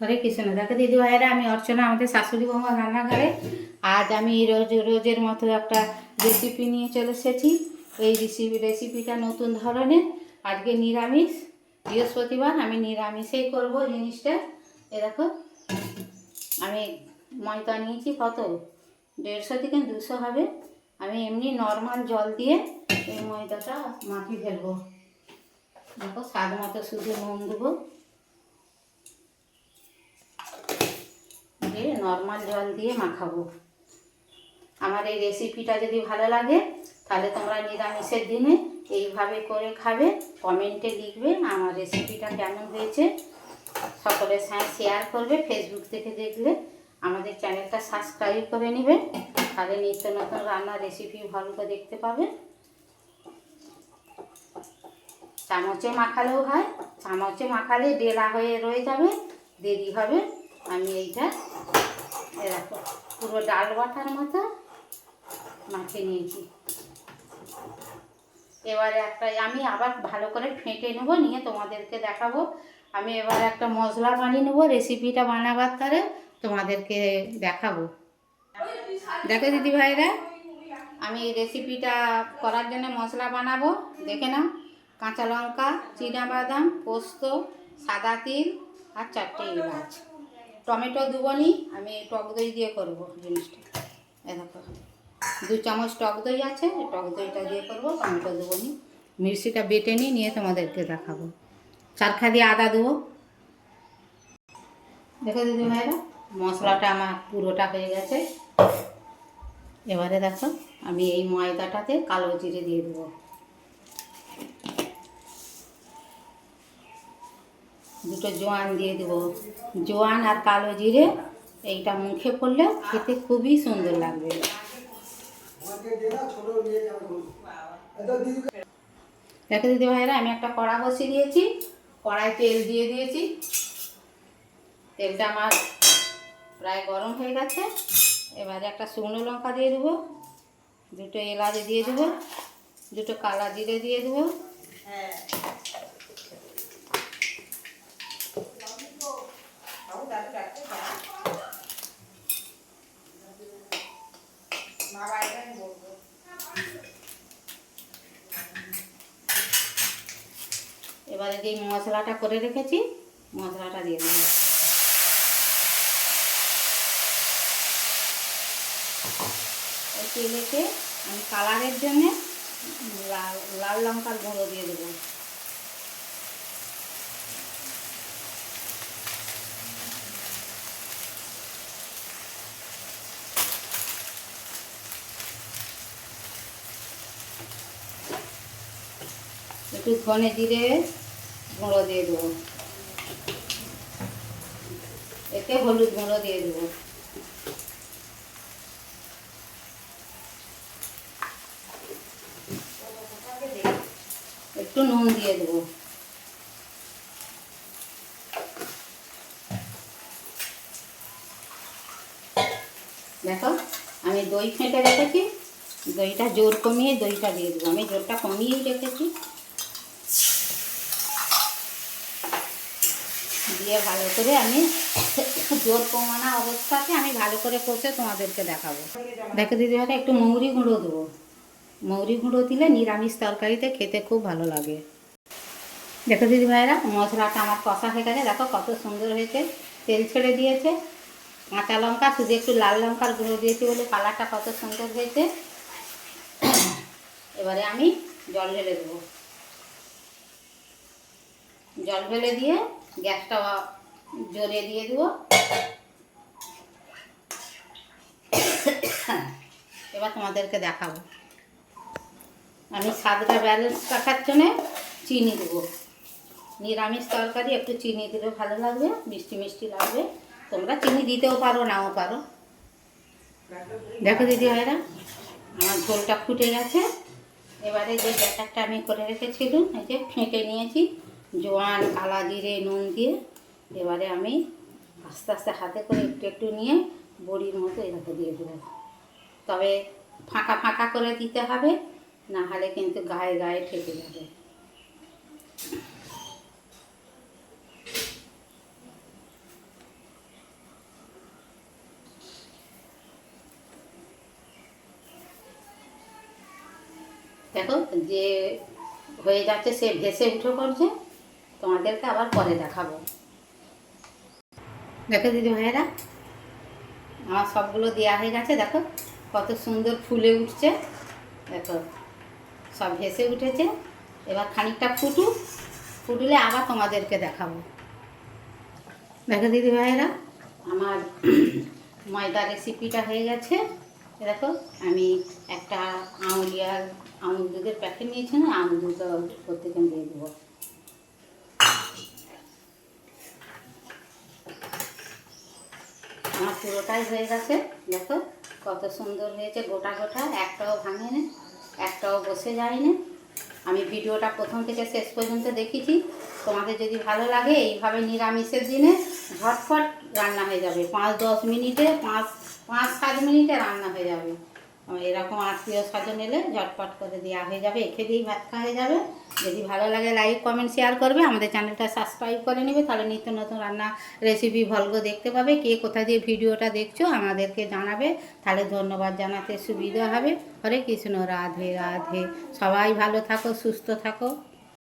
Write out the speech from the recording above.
হরে কৃষ্ণ। দেখো দিদি ভাইরা, আমি অর্চনা, আমাদের শাশুড়ি বৌমা রান্নাঘরে। আজ আমি রোজের মতো একটা রেসিপি নিয়ে চলে এসেছি। এই রেসিপিটা নতুন ধরনের। আজকে নিরামিষ, বৃহস্পতিবার, আমি নিরামিষেই করব জিনিসটা। এ দেখো, আমি ময়দা নিয়েছি কত, 150 থেকে 200 হবে। আমি এমনি নর্মাল জল দিয়ে এই ময়দাটা মাখিয়ে ফেলবো। দেখো, স্বাদ মতো শুধু নুন দেবো, দিয়ে নর্মাল জল দিয়ে মাখাবো। আমার এই রেসিপিটা যদি ভালো লাগে তাহলে তোমরা নিরামিষের দিনে এইভাবে করে খাবে। কমেন্টে লিখবে আমার রেসিপিটা কেমন হয়েছে, সকলের সঙ্গে শেয়ার করবে। ফেসবুক থেকে দেখলে আমাদের চ্যানেলটা সাবস্ক্রাইব করে নেবে, তাহলে নিত্য নতুন রান্নার রেসিপি ভালো করে দেখতে পাবে। চামচে মাখালেও হয়, চামচে মাখালে ডেলা হয়ে রয়ে যাবে, দেরি হবে। আমি এইটা এরকম পুরো ডাল বাটার মতো মাখিয়ে নিয়েছি। এবারে আমি আবার ভালো করে ফেটে নেবো, নিয়ে তোমাদেরকে দেখাবো। আমি এবারে একটা মশলা বানিয়ে নেবো, রেসিপিটা বানাবার তারে তোমাদেরকে দেখাবো। দেখো দিদি ভাইরা, আমি এই রেসিপিটা করার জন্য মশলা বানাবো। দেখে নাও, কাঁচা লঙ্কা, চিনাবাদাম, পোস্ত, সাদা তিল আর 4টে এলাচ। টমেটো দেবনি, আমি টক দই দিয়ে করবো জিনিসটা। দেখো, 2 চামচ টক দই আছে, টক দইটা দিয়ে করবো, টমেটো দেবনি। মির্চিটা বেটে নিয়ে তোমাদেরকে দেখাবো। 4 আদা দেবো। দেখো দিদি ভাইরা, মশলাটা আমার পুরোটা হয়ে গেছে। এবারে দেখো, আমি এই ময়দাটাতে কালো জিরে দিয়ে দেবো। দুটো জোয়ান দিয়ে দেবো। জোয়ান আর কালো জিরে এইটা মুখে পড়লে খেতে খুবই সুন্দর লাগবে। দেখো দিদি ভাইরা, আমি একটা কড়া বসিয়ে দিয়েছি, কড়াই তেল দিয়ে দিয়েছি। তেলটা আমার প্রায় গরম হয়ে গেছে। এবারে একটা শুকনো লঙ্কা দিয়ে দেবো, 2টো এলাচ দিয়ে দেবো, 2টো কালা জিরে দিয়ে দেবো। এবারে যে মশলাটা করে রেখেছি, মশলাটা দিয়ে দেবো। এই তেলেতে আমি কালারের জন্যে লাল লঙ্কার গুঁড়ো দিয়ে দেবো। একটু ধনে জিরে গুঁড়ো দিয়ে দেবো, এতে হলুদ গুঁড়ো দিয়ে দেবো। একটু নুন দিয়ে দেবো। দেখো, আমি দই ফেটে রেখেছি, দইটা জোর কমিয়ে দইটা দিয়ে দেবো। আমি জোরটা কমিয়েই রেখেছি। দিয়ে ভালো করে আমি জোর কমানো অবস্থাতে আমি ভালো করে কষে তোমাদেরকে দেখাবো। দেখো দিদি ভাইরা, একটু মৌরি গুঁড়ো দেবো। মৌরি গুঁড়ো দিলে নিরামিষ তরকারিতে খেতে খুব ভালো লাগে। দেখো দিদি ভাইরা, মশলাটা আমার কষা হয়ে গেছে। দেখো কত সুন্দর হয়েছে, তেল ছেড়ে দিয়েছে। কাঁচা লঙ্কা শুধু একটু লাল লঙ্কার গুঁড়ো দিয়েছি বলে কালারটা কত সুন্দর হয়েছে। এবারে আমি জল ঢেলে দেবো। জল ঢেলে দিয়ে গ্যাসটা জোরে দিয়ে দেবো। এবার তোমাদেরকে দেখাবো। আমি স্বাদটা ব্যালেন্স রাখার জন্যে চিনি দেবো। নিরামিষ তরকারি একটু চিনি দিলে ভালো লাগবে, মিষ্টি মিষ্টি লাগবে। তোমরা চিনি দিতেও পারো, নাও পারো। দেখো দিদি ভাইরা, আমার ঝোলটা ফুটে গেছে। এবারে যে ব্যাটারটা আমি করে রেখেছিলাম, এই যে ফেটে নিয়েছি জোয়ান, কালা জিরে, নুন দিয়ে। এবারে আমি আস্তে আস্তে হাতে করে একটু একটু নিয়ে বড়ির মতো এরকম দিয়ে দেবো। তবে ফাঁকা ফাঁকা করে দিতে হবে, না হলে কিন্তু গায়ে গায়ে ঠেকে যাবে। দেখো যে হয়ে যাচ্ছে, সে ভেসে উঠে পড়ছে। তোমাদেরকে আবার পরে দেখাবো। দেখো দিদি ভাইয়েরা, আমার সবগুলো দেওয়া হয়ে গেছে। দেখো কত সুন্দর ফুলে উঠছে। দেখো সব ভেসে উঠেছে। এবার খানিকটা ফুটলে আবার তোমাদেরকে দেখাবো। দেখো দিদি ভাইয়েরা, আমার ময়দা রেসিপিটা হয়ে গেছে। দেখো আমি একটা আমুল দুধের প্যাকেট নিয়েছি, না আমুল দুধটা প্রত্যেকে দিয়ে দেবো। আমার পুরোটাই হয়ে গেছে। দেখো কত সুন্দর হয়েছে, গোটা গোটা, একটাও ভাঙেনি, একটাও বসে যায়নি। আমি ভিডিওটা প্রথম থেকে শেষ পর্যন্ত দেখেছি। তোমাদের যদি ভালো লাগে, এইভাবে নিরামিষের দিনে ঝটফট রান্না হয়ে যাবে। 5-10 মিনিটে, 5-7 মিনিটে রান্না হয়ে যাবে। এরকম আত্মীয় স্বজন এলে ঝটপট করে দেওয়া হয়ে যাবে, এখে দিয়েই ভাত খাওয়া হয়ে যাবে। যদি ভালো লাগে লাইক কমেন্ট শেয়ার করবে, আমাদের চ্যানেলটা সাবস্ক্রাইব করে নেবে, তাহলে নিত্য নতুন রান্না রেসিপি ভলগ দেখতে পাবে। কে কোথা দিয়ে ভিডিওটা দেখছো আমাদেরকে জানাবে, তাহলে ধন্যবাদ জানাতে সুবিধা হবে। হরে কৃষ্ণ, রাধে রাধে। সবাই ভালো থাকো, সুস্থ থাকো।